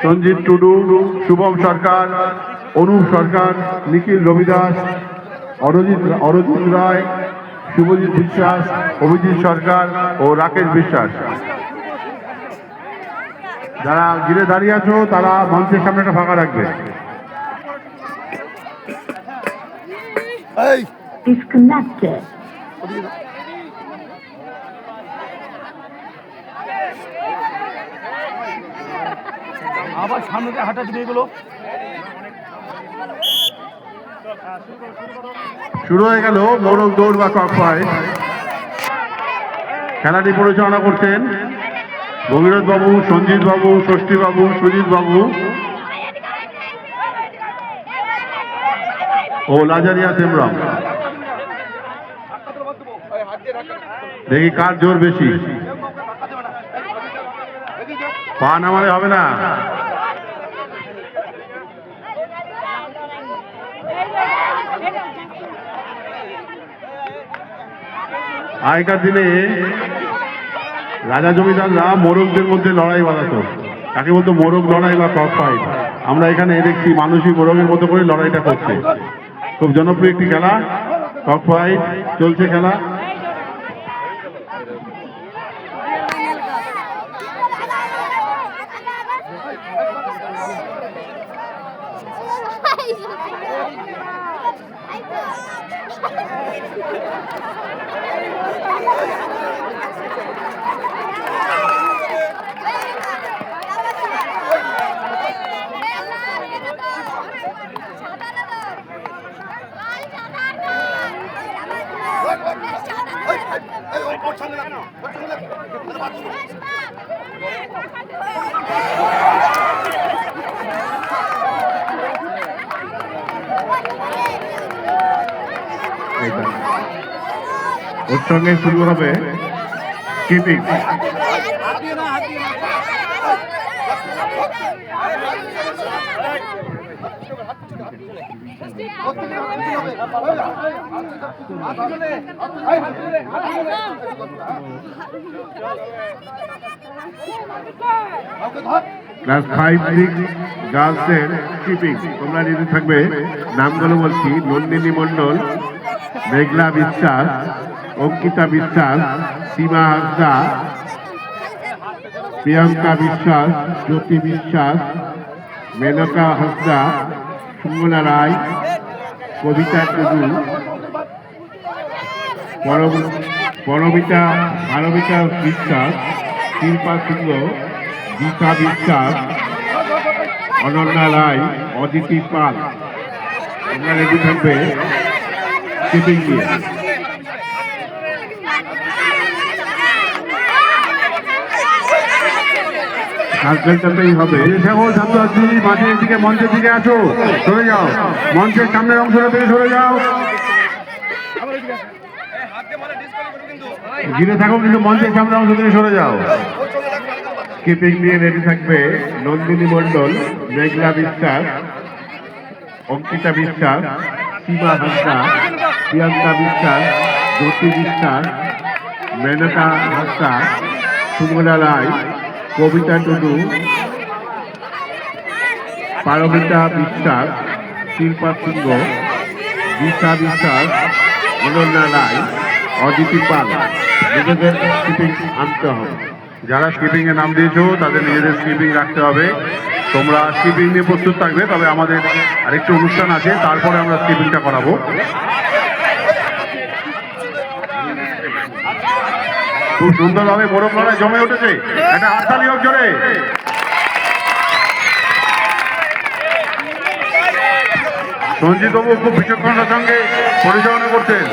সঞ্জিত টুডু, শুভম সরকার, অনুপ সরকার, নিখিল রবিদাস, অরজিৎ রায়, শুভজিৎ বিশ্বাস, অভিজিৎ সরকার ও রাকেশ বিশ্বাস। যারা ঘিরে দাঁড়িয়ে আছো তারা মঞ্চের সামনে একটা ফাঁকা রাখবে। Disconnected. আবার সামনে দিয়ে হাঁটা দিবে এগুলো। শুরু হয়ে গেল মোরগ দৌড় বা কক ফাইট। খেলাটি পরিচালনা করছেন ভগীরথ বাবু, সঞ্জিত বাবু, ষষ্ঠী বাবু, সুজিত বাবু ও লাজারিয়া সেমরাম। দেখি কার জোর বেশি। পা নামালে হবে না। আগেকার দিনে রাজা জমিদাররা মোরগদের মধ্যে লড়াই বাঁধাতো, তাকে বলতো মোরগ লড়াই বা কক ফাইট। আমরা এখানে দেখছি মানুষই মোরগের মতো করে লড়াইটা করছে। খুব জনপ্রিয় একটি খেলা, কক ফাইট চলছে খেলা। ওর সঙ্গে শুরু হবে স্কিপিং। ক্লাস 5-6 গার্লসের স্কিপিং। তোমরা রেডি থাকবে। নামগুলো বলছি: নন্দিনী মণ্ডল, মেঘলা বিশ্বাস, অঙ্কিতা বিশ্বাস, সীমা হাসদা, প্রিয়াঙ্কা বিশ্বাস, জ্যোতি বিশ্বাস, মেনকা হাসদা, সুমনা রায়, কবিতা টুডু, পারমিতা বিশ্বাস, শিল্পা সিংহ, দীপা বিশ্বাস, অনন্যা রায়, অদিতি পাল। তোমরা রেডি থাকবে স্কিপিং নিয়ে। খেলতেই হবে। সকল ছাত্রছাত্রী মাঠের দিকে, মঞ্চের দিকে আছো, সরে যাও। মঞ্চের সামনের অংশটা থেকে সরে যাও। ঘিরে থাকো কিন্তু মঞ্চের সামনের অংশ থেকে সরে যাও। স্কিপিং নিয়ে রেডি থাকবে নন্দিনী মণ্ডল, মেঘলা বিশ্বাস, অঙ্কিতা বিশ্বাস, সীমা হাসদা, প্রিয়াঙ্কা বিশ্বাস, জ্যোতি বিশ্বাস, মেনকা হাসদা, সুমনা রায়, কবিতা টুডু, পারমিতা বিশ্বাস, শিল্পা সিংহ, দীপা বিশ্বাস, অনন্যা রায়, অদিতি পাল। নিজেদের স্কিপিং আনতে হবে। যারা স্কিপিং এ নাম দিয়েছো তাদের নিজেদের স্কিপিং রাখতে হবে। তোমরা স্কিপিং নিয়ে প্রস্তুত থাকবে। তবে আমাদের আরেকটু অনুষ্ঠান আছে, তারপরে আমরা স্কিপিংটা করাবো। খুব সুন্দরভাবে মোরগ লড়াই জমে উঠেছে। একটা হাততালি হোক জোরে। সঞ্জিত বাবু খুব বিচক্ষণতার সঙ্গে পরিচালনা করছেন।